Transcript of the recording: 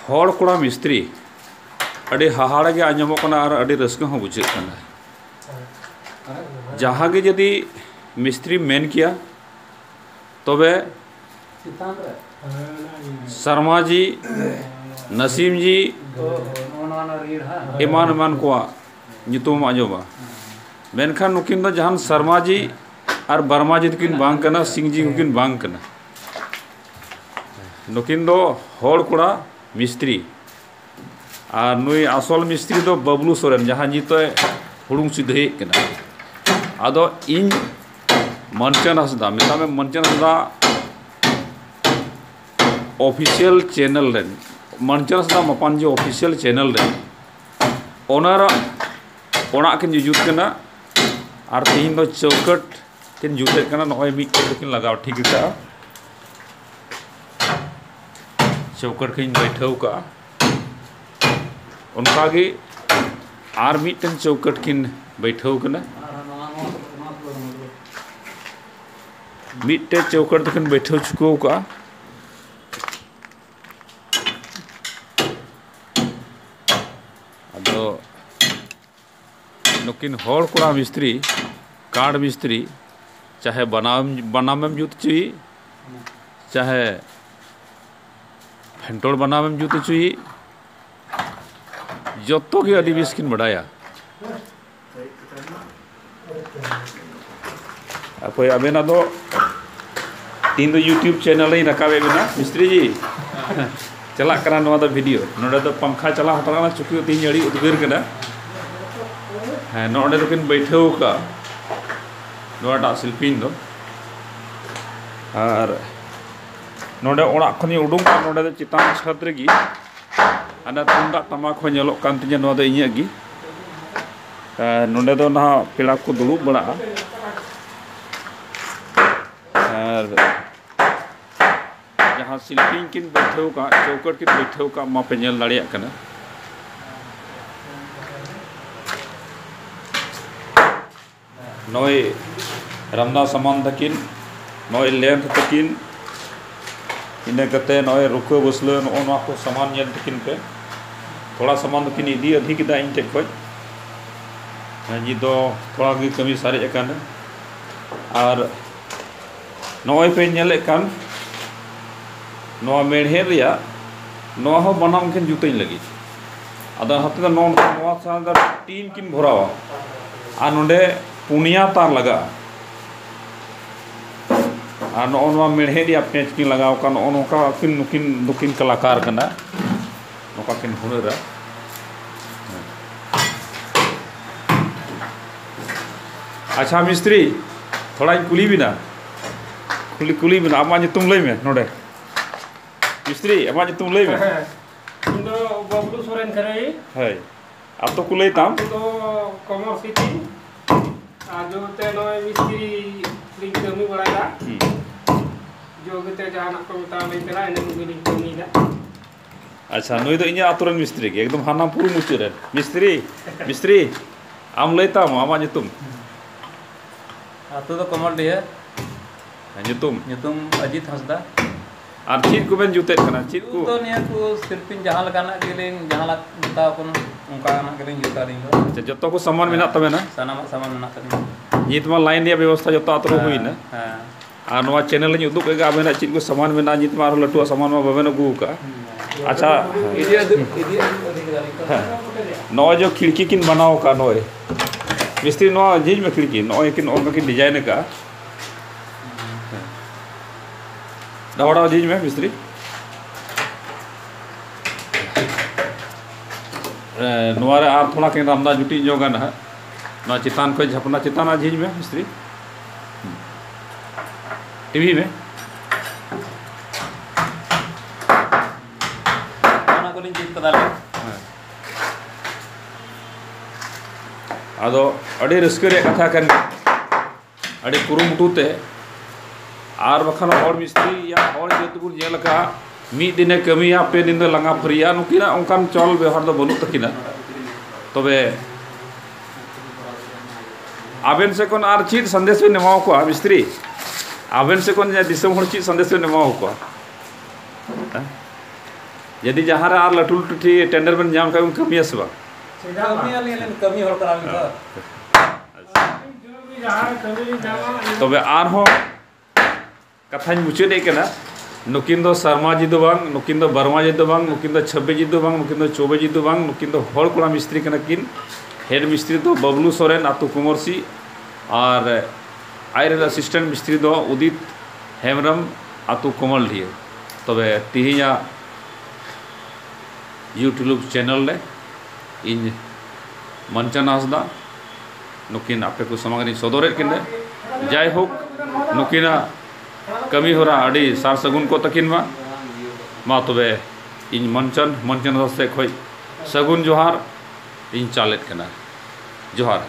हर कोड़ा मिस्त्री अड़ी हाहाड़ के आंजमों कना और अड़ी रस्क हो बुझे कना जहाँ के यदि मिस्त्री मेन किया तबे शर्मा जी नसीम जी एमान एमान को नितुम आंजोमा मेनखान नुकिन दो जहान शर्मा जी और बर्मा जी तकिन बांग कना सिंह जी नुकिन बांग कना नुकिन दो हर कोड़ा मिस्त्री और नुई आसल मिस्त्री दो बबलू सोरेन जहां जी तो हुड़ुंग सिद्धे कना आदो इन मनचन हसदा मिता में मनचन हसदा ऑफिशियल चैनल रेन मनचन हसदा मपान जो ऑफिशियल चैनल रेन ओनर ओना किन जुजुत कना और तीन दो चौकट किन जुते कना नॉय मिट किन लगाव ठीक का चौकट किन बैठव का उनका की आर मिटन चौकट किन बैठव कना मिट्टे चौकट किन बैठव चुको का अदो नुकिन हर कोड़ा मिस्त्री काठ मिस्त्री चाहे बनाम जुत चुई चाहे फेंटोड़ बनाम जुत चुई जोतो के अड़ी बीस किन बढ़ाया अकोई अबेना दो तीन दो यूट्यूब चैनल ही रकाबे बिना मिस्त्री जी चला करा नवा दो वीडियो नोडे दो पंखा चला हतरा चुकी तीन अड़ी उद्गार कना हाँ नोडे तो किन बैठे का नोटा शिल्पीन दो और नोडे ओड़ा खनी उडुंग का नोडे दो चितान छत रेगी आना तुंदा तमाक हो नेलो कान तिnya नोवा दो इᱧ गी नोडे दो ना पेड़ा को दुड़ुब बड़ा और जहाँ शिल्पीन किन बैठे का चौकट किन बैठे का मा पे नेल दाड़िया कना नॉय रमना समान तकिन नॉय लेंथ तकिन इन्हें कहते नॉय रुको बसले नॉ को समान नेल तकिन पे थोड़ा समान तकिन इदी अधिक दा इन टेक खोज जी दो थोड़ा गी कमी सारे कान और नॉय पे नेले कान नॉ मेढ़े रिया नॉ हो बनाम किन जुते लगी अदा हते नो नॉ सा टीम किन भरावा आ नोडे पुनिया तार लगा और नौ मेढ़े दिया पेच किन लगाव का नौका किन नुकिन दुकिन कलाकार कना नौका किन हुनरा अच्छा मिस्त्री थोड़ा कुली भी ना कुली भी ना आमा तुम लई में नोडे मिस्त्री आमा तुम लई में इndo बबलू सोरेन करे है अब तो कुलई ताम तो कमर सिटी जो ते नो मिस्त्री लिंक कमी बड़ाया जो गते जाना को ता ले करा इन लिंक कमी दा अच्छा नोई तो इnya aturan मिस्त्री के एकदम हाना पूरा मुचुर मिस्त्री आम लेता आमा तुम आतो तो कमल दिया तुम अजीत हंसदा और चीज को बेन जुते कना चीज को तो निया को शिल्पीन जहां लगाना गेलिन जहां लगता कोन उनका ना गेलिन जुता दिन अच्छा जतो को सामान मेना तबे ना सामान मेना तबे जितमा लाइन दिया व्यवस्था जतो आतरो हुई ना हां आ नवा चैनल नि उदुक एगा बेना चीज को सामान मेना जितमा आरो लटुआ सामान में बबेन गु का अच्छा नवा जो खिड़की किन बनाओ का नोय मिस्त्री नवा जीज में खिड़की नोय किन और किन डिजाइन का दौड़ा जीज में मिस्त्री नवारे आर थोड़ा के रामदा जुटी जोगन है ना चितान को झपना चिताना झीज में मिस्त्री टीवी में खाना को लिंक चित कदाले आदो अड़ी रस्कर कथा कन अड़ी कुरुमुटुते और बखान और मिस्त्री या और जतुन जेल का मी दिन कमिया पे दिन लंगा फरिया नुकिना उनकान चल व्यवहार दो बनु तकिना तबे आबेन से कोन आर चीज संदेश भी नमाओ को मिस्त्री आबेन से कौन दिसम हर चीज संदेश बन एमा को यदि जहाँ रे आर लटू लटू ठी टेंडर बन जाम का कमिया से बा कमी हर करा तबे आर हो कथा मुचाद केना नुकिन दो शर्मा जी दो बांग नुकिन दो बर्मा जी दो बांग नुकिन दो छब्बे जी दो बांग नुकिन दो चौबे जी दो बांग नुकिन दो हर कोड़ा मिस्त्री कना किन हेड मिस्त्री दो बबलू सोरेन आतु कुमरसी और आयर असिस्टेंट मिस्त्री दो उदित हेमरम आतु कोमल ढिया तबे तिहिया यूट्यूब चैनल ले इन मंचन हासदा नुकिन आपे को समागनी सदर किन जाय होक नुकिना कमी हो रहा अड़ी सार सगुन को तकिन मा तबे इन मंचन से खोई सगुन जोहार इन चालेत कना जोहार।